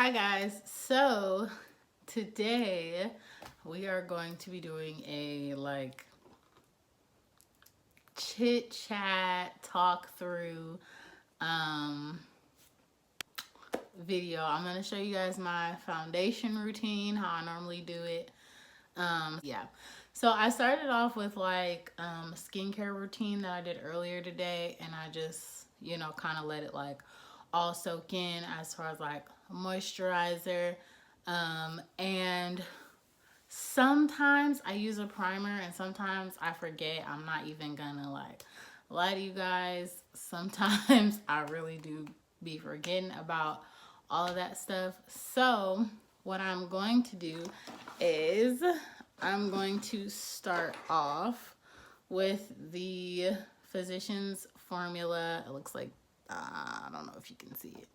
Hi guys, so today we are going to be doing a chit chat talk through video. I'm going to show you guys my foundation routine, how I normally do it. Yeah, so I started off with a skincare routine that I did earlier today, and I just kind of let it all soak in as far as moisturizer, and sometimes I use a primer and sometimes I forget. I'm not even gonna lie to you guys. Sometimes I really do be forgetting about all of that stuff. So what I'm going to do is I'm going to start off with the Physicians Formula. It looks like, I don't know if you can see it.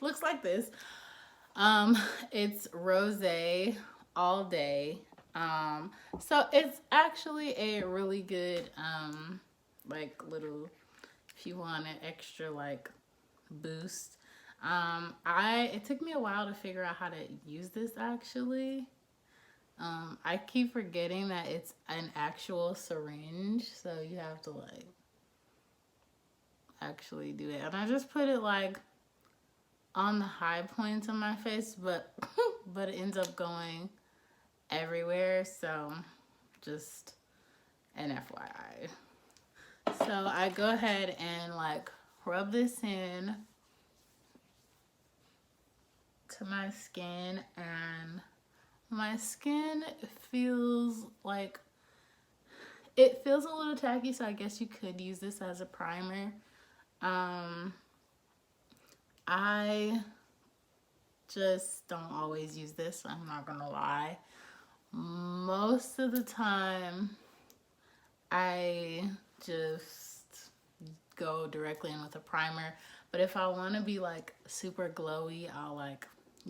Looks like this. It's Rose All Day. So it's actually a really good, little, if you want an extra boost. It took me a while to figure out how to use this actually. I keep forgetting that it's an actual syringe, so you have to actually do it. And I just put it on the high points of my face, but but it ends up going everywhere, so just an FYI. So I go ahead and rub this in to my skin, and my skin feels it feels a little tacky, so I guess you could use this as a primer. I just don't always use this, I'm not gonna lie. Most of the time I just go directly in with a primer, but if I want to be super glowy, I'll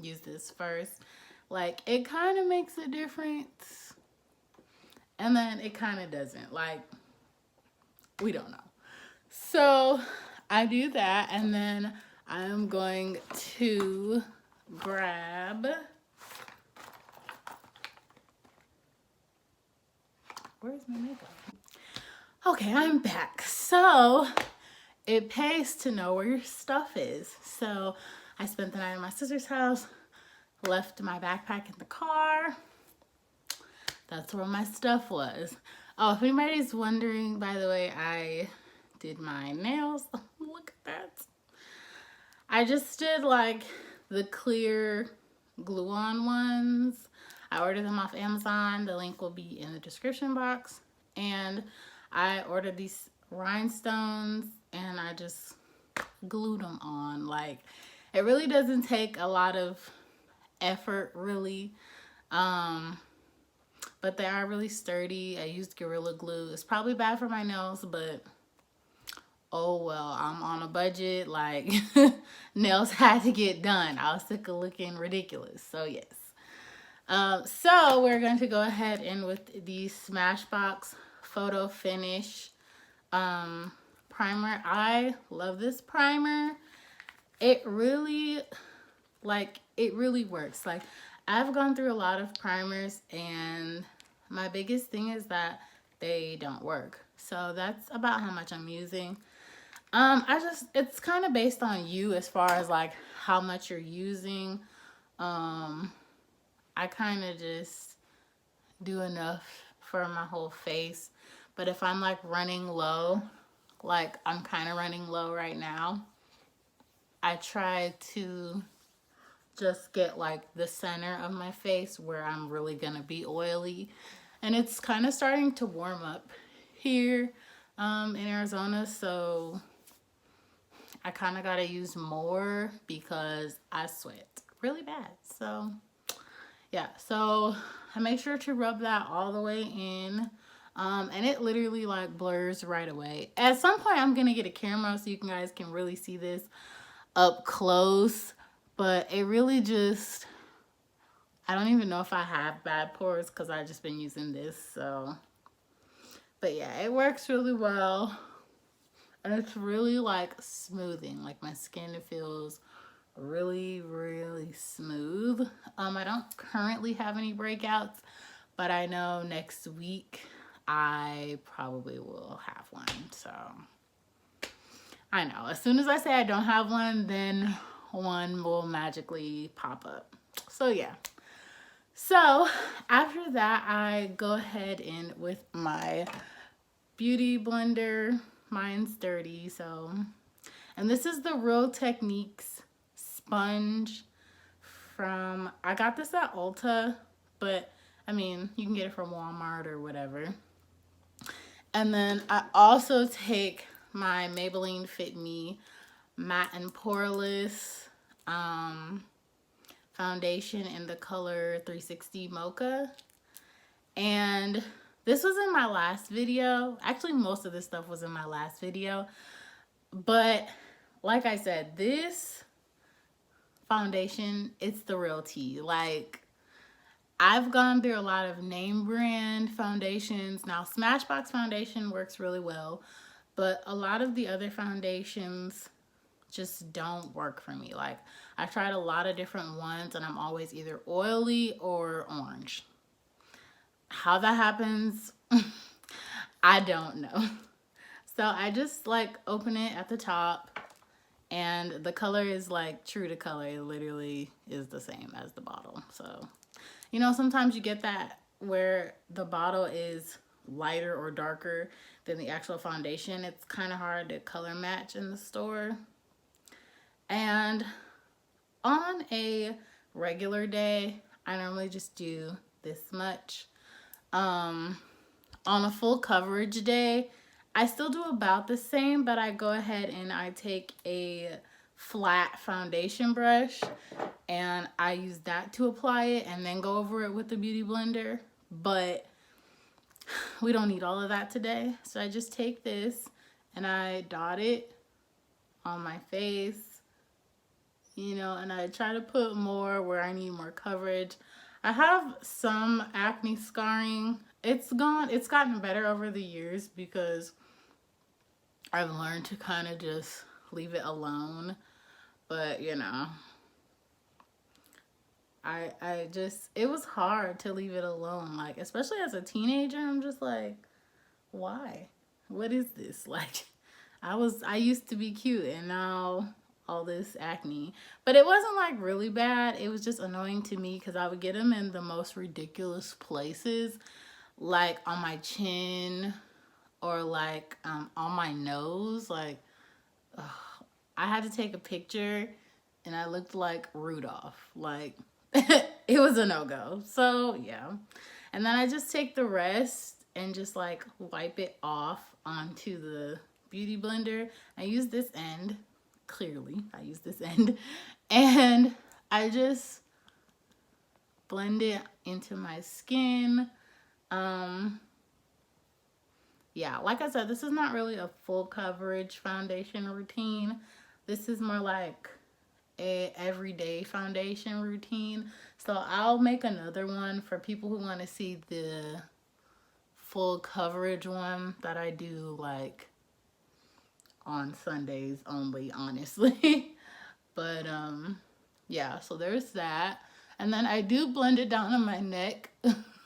use this first. It kind of makes a difference, and then it kind of doesn't. We don't know. So I do that, and then I'm going to grab, where's my makeup? Okay, I'm back. So it pays to know where your stuff is. So I spent the night at my sister's house, left my backpack in the car. That's where my stuff was. Oh, if anybody's wondering, by the way, I did my nails. Look at that. I just did the clear glue-on ones. I ordered them off Amazon. The link will be in the description box. And I ordered these rhinestones and I just glued them on. It really doesn't take a lot of effort, really. But they are really sturdy. I used Gorilla Glue. It's probably bad for my nails, but oh well, I'm on a budget. Nails had to get done. I was sick of looking ridiculous. So yes. So we're going to go ahead and with the Smashbox Photo Finish primer. I love this primer. It really works. I've gone through a lot of primers, and my biggest thing is that they don't work. So that's about how much I'm using. It's kind of based on you as far as how much you're using. I kind of just do enough for my whole face. But if I'm running low, I'm kind of running low right now, I try to just get the center of my face where I'm really gonna be oily. And it's kind of starting to warm up here in Arizona, so I kind of gotta use more because I sweat really bad. So yeah, so I make sure to rub that all the way in, and it literally blurs right away. At some point I'm gonna get a camera so you guys can really see this up close, but it really just, I don't even know if I have bad pores because I've just been using this. So but yeah, it works really well, and it's really smoothing. My skin feels really, really smooth. I don't currently have any breakouts, but I know next week I probably will have one. So I know as soon as I say I don't have one, then one will magically pop up. So yeah. So after that, I go ahead in with my beauty blender. Mine's dirty, so. And this is the Real Techniques sponge from, I got this at Ulta, but I mean, you can get it from Walmart or whatever. And then I also take my Maybelline Fit Me Matte and Poreless foundation in the color 360 Mocha. And this was in my last video. Actually, most of this stuff was in my last video. But like I said, this foundation, it's the real tea. Like, I've gone through a lot of name brand foundations. Now, Smashbox foundation works really well, but a lot of the other foundations just don't work for me. Like, I've tried a lot of different ones and I'm always either oily or orange. How that happens, I don't know. So I just like open it at the top and the color is like true to color. It literally is the same as the bottle. So, you know, sometimes you get that where the bottle is lighter or darker than the actual foundation. It's kind of hard to color match in the store. And on a regular day, I normally just do this much. On a full coverage day, I still do about the same, but I go ahead and I take a flat foundation brush and I use that to apply it and then go over it with the beauty blender. But we don't need all of that today. So I just take this and I dot it on my face, you know, and I try to put more where I need more coverage. I have some acne scarring. It's gotten better over the years because I've learned to kind of just leave it alone. But, you know, it was hard to leave it alone. Like, especially as a teenager, I'm just like, why? What is this? Like, I used to be cute and now all this acne. But it wasn't like really bad. It was just annoying to me because I would get them in the most ridiculous places, like on my chin or like on my nose. Like, ugh. I had to take a picture and I looked like Rudolph. Like, it was a no-go. So yeah. And then I just take the rest and just like wipe it off onto the beauty blender. I use this end. Clearly, I use this end. And I just blend it into my skin. Yeah, like I said, this is not really a full coverage foundation routine. This is more like a everyday foundation routine. So I'll make another one for people who want to see the full coverage one that I do like on Sundays only, honestly. But yeah, so there's that. And then I do blend it down to my neck.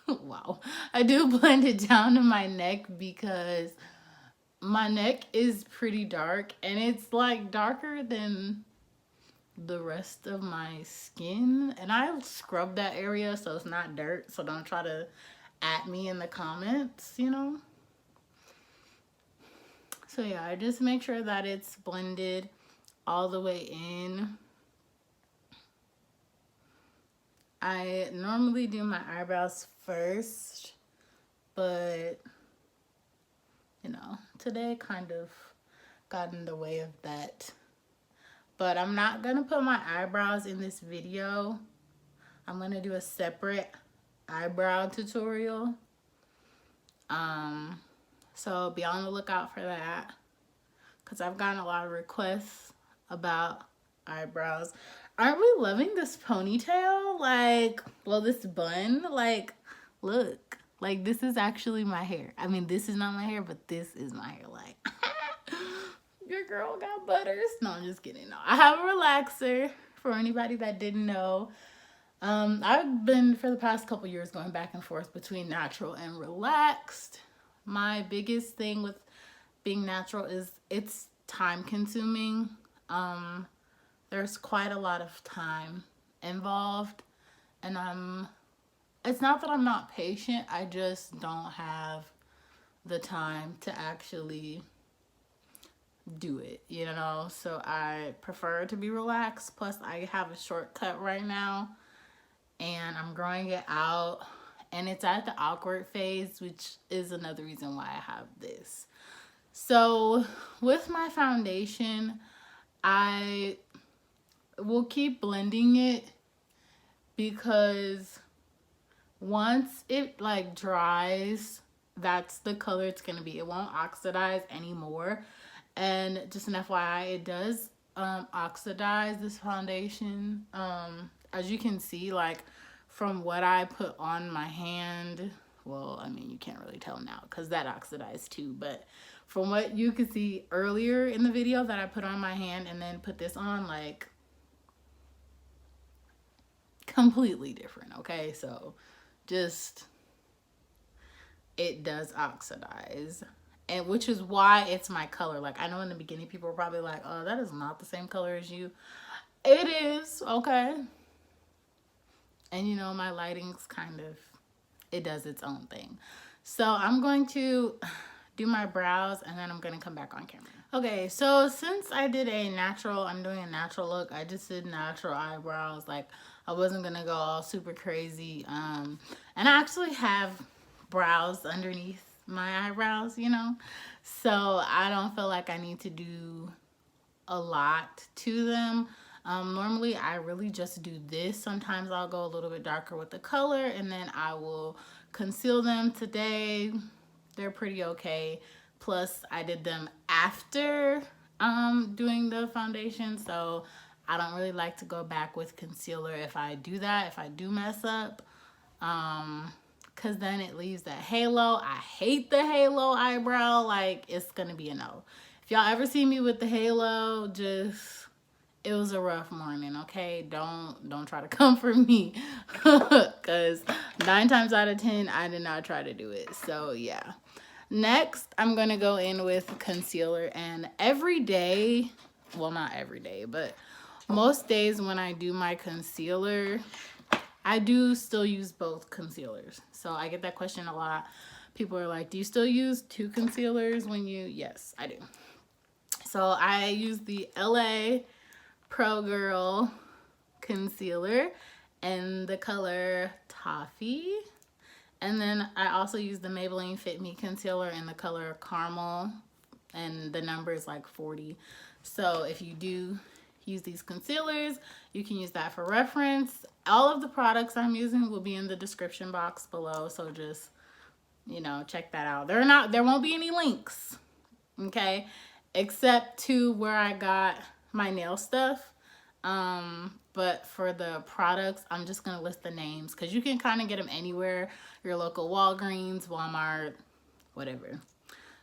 Wow. I do blend it down to my neck because my neck is pretty dark and it's like darker than the rest of my skin. And I scrub that area so it's not dirt. So don't try to at me in the comments, you know. So yeah, I just make sure that it's blended all the way in. I normally do my eyebrows first, but you know, today kind of got in the way of that. But I'm not gonna put my eyebrows in this video. I'm gonna do a separate eyebrow tutorial. So be on the lookout for that, because I've gotten a lot of requests about eyebrows. Aren't we loving this ponytail? Like, well, this bun, like, look, like this is actually my hair. I mean, this is not my hair, but this is my hair. Like, your girl got butters. No, I'm just kidding. No, I have a relaxer for anybody that didn't know. I've been for the past couple years going back and forth between natural and relaxed. My biggest thing with being natural is it's time consuming. There's quite a lot of time involved, and it's not that I'm not patient, I just don't have the time to actually do it, you know? So I prefer to be relaxed. Plus, I have a shortcut right now, and I'm growing it out, and it's at the awkward phase, which is another reason why I have this. So with my foundation, I will keep blending it because once it like dries, that's the color it's gonna be. It won't oxidize anymore. And just an FYI, it does oxidize, this foundation. As you can see, like from what I put on my hand, well, I mean, you can't really tell now because that oxidized too, but from what you could see earlier in the video that I put on my hand and then put this on, like completely different. Okay, so just, it does oxidize, and which is why it's my color. Like, I know in the beginning people were probably like, oh, that is not the same color as you. It is, okay. And you know, my lighting's kind of, it does its own thing. So I'm going to do my brows and then I'm gonna come back on camera. Okay, so since I did a natural, I'm doing a natural look. I just did natural eyebrows. Like, I wasn't gonna go all super crazy. And I actually have brows underneath my eyebrows, you know? So I don't feel like I need to do a lot to them. Normally I really just do this. Sometimes I'll go a little bit darker with the color and then I will conceal them. Today they're pretty okay. Plus I did them after doing the foundation, so I don't really like to go back with concealer if I do that, if I do mess up, because then it leaves that halo. I hate the halo eyebrow. Like, it's gonna be a no. If y'all ever see me with the halo, just, it was a rough morning, okay? Don't try to come for me because 9 times out of 10 I did not try to do it. So yeah. Next, I'm gonna go in with concealer, and every day, well, not every day, but most days when I do my concealer, I do still use both concealers. So I get that question a lot. People are like, do you still use 2 concealers when you, yes, I do. So I use the LA Pro Girl concealer in the color Toffee. And then I also use the Maybelline Fit Me concealer in the color Caramel, and the number is like 40. So if you do use these concealers, you can use that for reference. All of the products I'm using will be in the description box below, so just, you know, check that out. There won't be any links, okay, except to where I got my nail stuff. But for the products, I'm just gonna list the names because you can kind of get them anywhere, your local Walgreens, Walmart, whatever.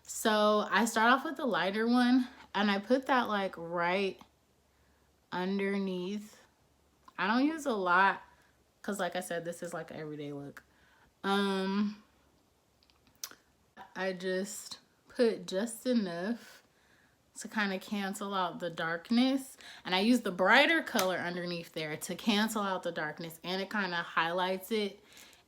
So I start off with the lighter one and I put that like right underneath. I don't use a lot because, like I said, this is like an everyday look. I just put just enough to kind of cancel out the darkness, and I use the brighter color underneath there to cancel out the darkness, and it kind of highlights it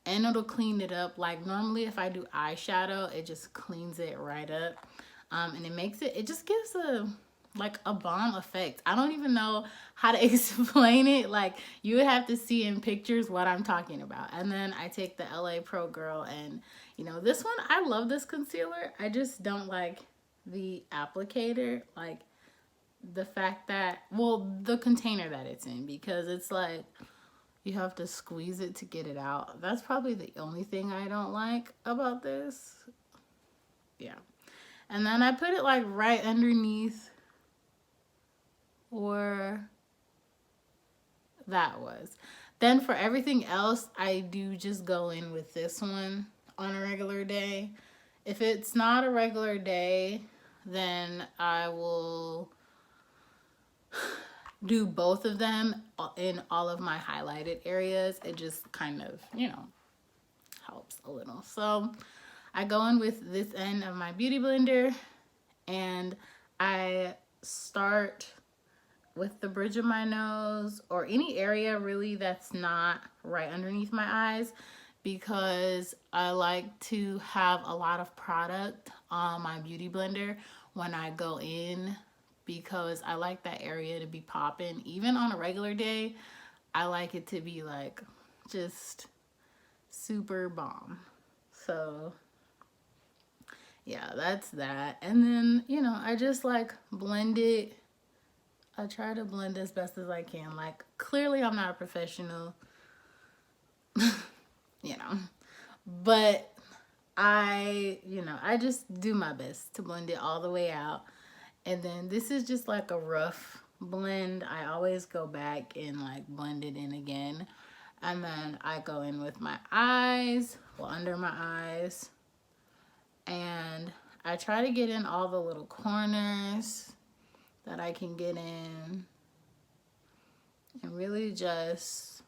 and it'll clean it up. Like, normally if I do eyeshadow, it just cleans it right up, and it makes it, it just gives a like a bomb effect. I don't even know how to explain it. Like, you would have to see in pictures what I'm talking about. And then I take the LA Pro Girl, and you know, this one, I love this concealer. I just don't like the applicator, like the fact that, well, the container that it's in, because it's like you have to squeeze it to get it out. That's probably the only thing I don't like about this. Yeah. And then I put it like right underneath where that was. Then for everything else, I do just go in with this one on a regular day. If it's not a regular day, then I will do both of them in all of my highlighted areas. It just kind of, you know, helps a little. So I go in with this end of my beauty blender and I start with the bridge of my nose or any area really that's not right underneath my eyes, because I like to have a lot of product on my beauty blender when I go in, because I like that area to be popping. Even on a regular day, I like it to be like just super bomb. So yeah, that's that. And then, you know, I just like blend it. I try to blend as best as I can. Like, clearly I'm not a professional, you know, but I just do my best to blend it all the way out. And then this is just like a rough blend. I always go back and like blend it in again. And then I go in with my eyes, well, under my eyes. And I try to get in all the little corners that I can get in. And really just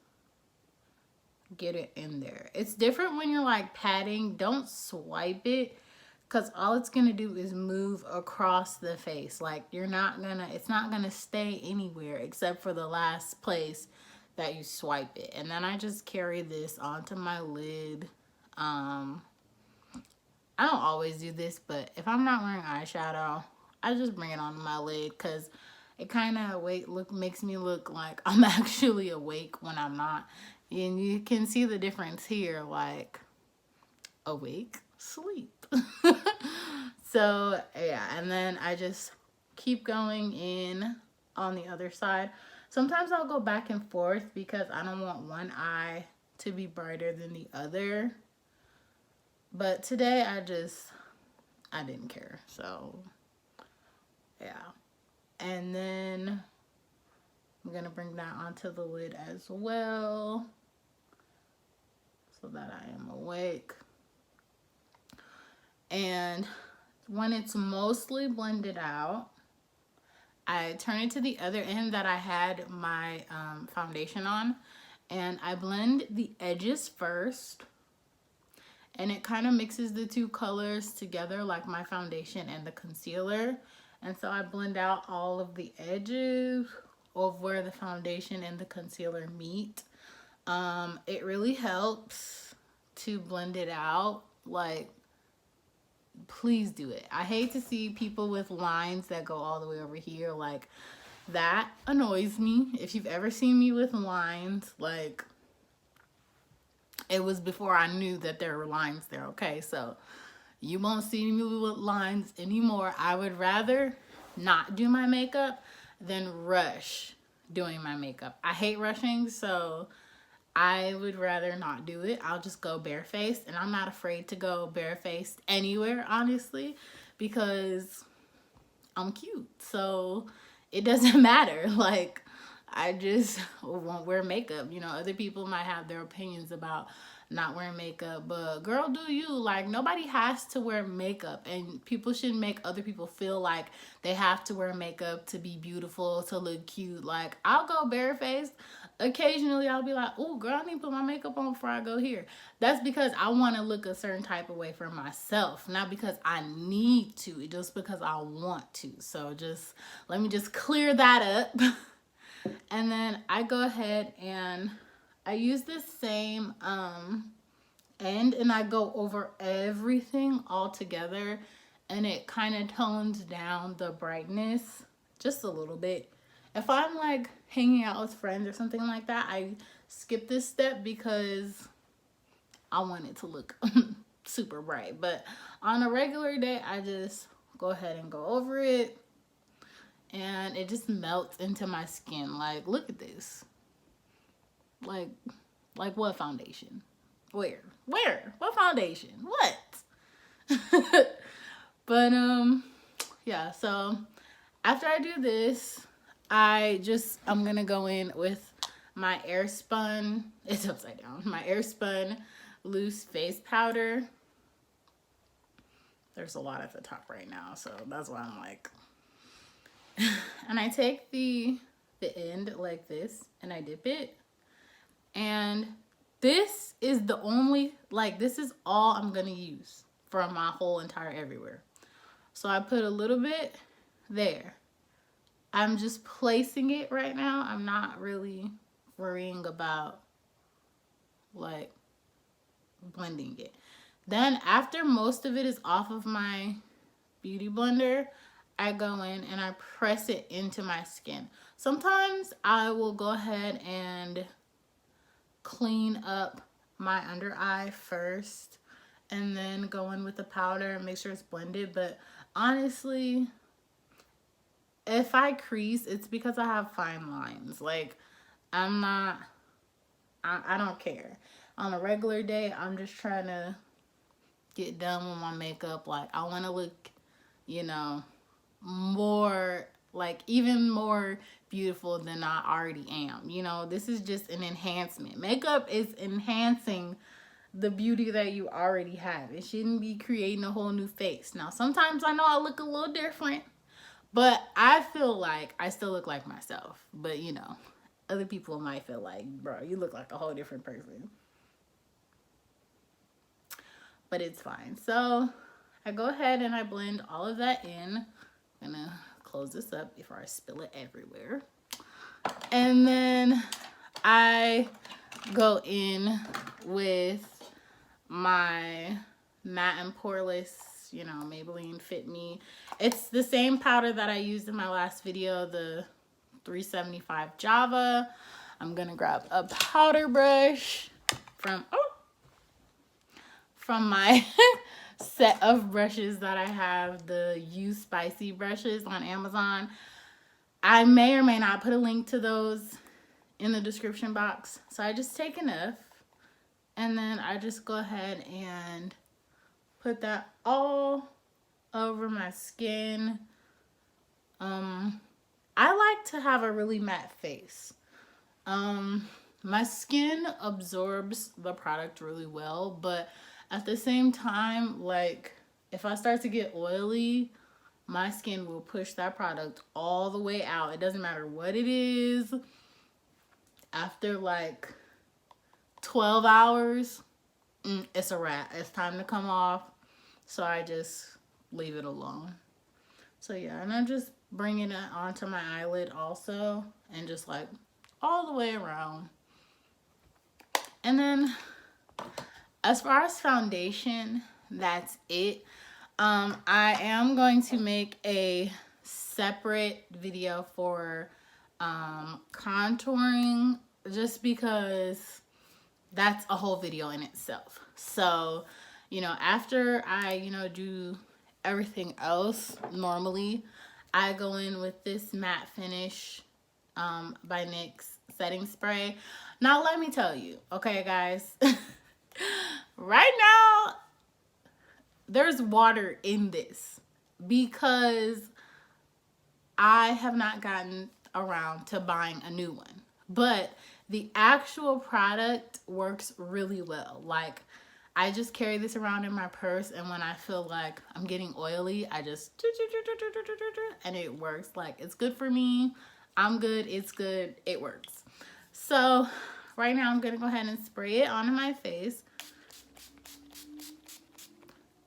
get it in there. It's different when you're like patting. Don't swipe it, because all it's gonna do is move across the face. Like, it's not gonna stay anywhere except for the last place that you swipe it. And then I just carry this onto my lid. I don't always do this, but if I'm not wearing eyeshadow, I just bring it onto my lid, because it kind of makes me look like I'm actually awake when I'm not. And you can see the difference here, like awake, sleep. So yeah, and then I just keep going in on the other side. Sometimes I'll go back and forth because I don't want one eye to be brighter than the other. But today I didn't care. So yeah. And then I'm going to bring that onto the lid as well, so that I am awake. And when it's mostly blended out, I turn it to the other end that I had my foundation on, and I blend the edges first. And it kind of mixes the two colors together, like my foundation and the concealer. And so I blend out all of the edges of where the foundation and the concealer meet. It really helps to blend it out. Like, please do it. I hate to see people with lines that go all the way over here. Like, that annoys me. If you've ever seen me with lines, like, it was before I knew that there were lines there, okay? So you won't see me with lines anymore. I would rather not do my makeup than rush doing my makeup. I hate rushing, so I would rather not do it. I'll just go barefaced, and I'm not afraid to go barefaced anywhere, honestly, because I'm cute. So it doesn't matter. Like, I just won't wear makeup. You know, other people might have their opinions about not wearing makeup, but girl, do you. Like, nobody has to wear makeup, and people shouldn't make other people feel like they have to wear makeup to be beautiful, to look cute. Like, I'll go barefaced. Occasionally I'll be like, oh girl, I need to put my makeup on before I go here. That's because I want to look a certain type of way for myself, not because I need to, just because I want to. So just let me just clear that up. And then I go ahead and I use this same end, and I go over everything all together, and it kind of tones down the brightness just a little bit. If I'm like hanging out with friends or something like that, I skip this step because I want it to look super bright. But on a regular day, I just go ahead and go over it, and it just melts into my skin. Like, look at this. Like what foundation? Where? What foundation? What? But yeah, so after I do this, I'm gonna go in with my Airspun, it's upside down, my Airspun loose face powder. There's a lot at the top right now, so that's why I'm like, and I take the the end like this, and I dip it. And this is the only, like, this is all I'm gonna use for my whole entire everywhere. So I put a little bit there. I'm just placing it right now. I'm not really worrying about like blending it. Then after most of it is off of my beauty blender, I go in and I press it into my skin. Sometimes I will go ahead and clean up my under eye first and then go in with the powder and make sure it's blended. But honestly, if I crease, it's because I have fine lines. Like, I don't care. On a regular day, I'm just trying to get done with my makeup. Like, I want to look, you know, more, like, even more beautiful than I already am. You know, this is just an enhancement. Makeup is enhancing the beauty that you already have. It shouldn't be creating a whole new face. Now, sometimes I know I look a little different, but I feel like I still look like myself. But, you know, other people might feel like, bro, you look like a whole different person. But it's fine. So I go ahead and I blend all of that in. I'm gonna close this up before I spill it everywhere. And then I go in with my matte and poreless, you know, Maybelline Fit Me. It's the same powder that I used in my last video, the 375 Java. I'm gonna grab a powder brush from my set of brushes that I have, the You Spicy brushes on Amazon. I may or may not put a link to those in the description box. So I just take enough and then I just go ahead and put that all over my skin. I like to have a really matte face. My skin absorbs the product really well, but at the same time, like, if I start to get oily, my skin will push that product all the way out. It doesn't matter what it is. After like 12 hours, it's a wrap. It's time to come off. So I just leave it alone. So yeah, and I'm just bringing it onto my eyelid also, and just like all the way around. And then as far as foundation, that's it. I am going to make a separate video for contouring, just because that's a whole video in itself. So, you know, after I, you know, do everything else normally, I go in with this matte finish by NYX setting spray. Now, let me tell you, okay, guys, right now, there's water in this because I have not gotten around to buying a new one. But the actual product works really well. Like, I just carry this around in my purse, and when I feel like I'm getting oily, I just, and it works. Like, it's good for me. I'm good. It's good. It works. So right now I'm going to go ahead and spray it onto my face.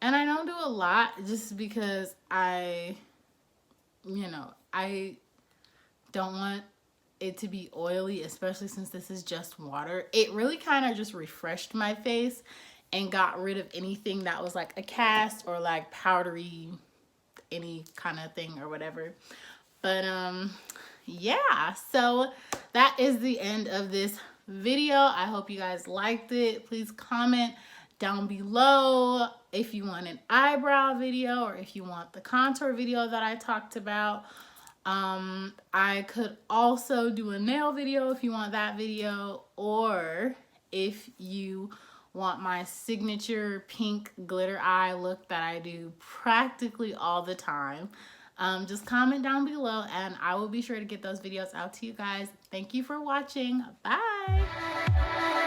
And I don't do a lot just because I don't want it to be oily, especially since this is just water. It really kind of just refreshed my face and got rid of anything that was like a cast or like powdery, any kind of thing or whatever. But yeah, so that is the end of this video. I hope you guys liked it. Please comment down below if you want an eyebrow video or if you want the contour video that I talked about. I could also do a nail video if you want that video, or if you want my signature pink glitter eye look that I do practically all the time. Just comment down below and I will be sure to get those videos out to you guys. Thank you for watching. Bye.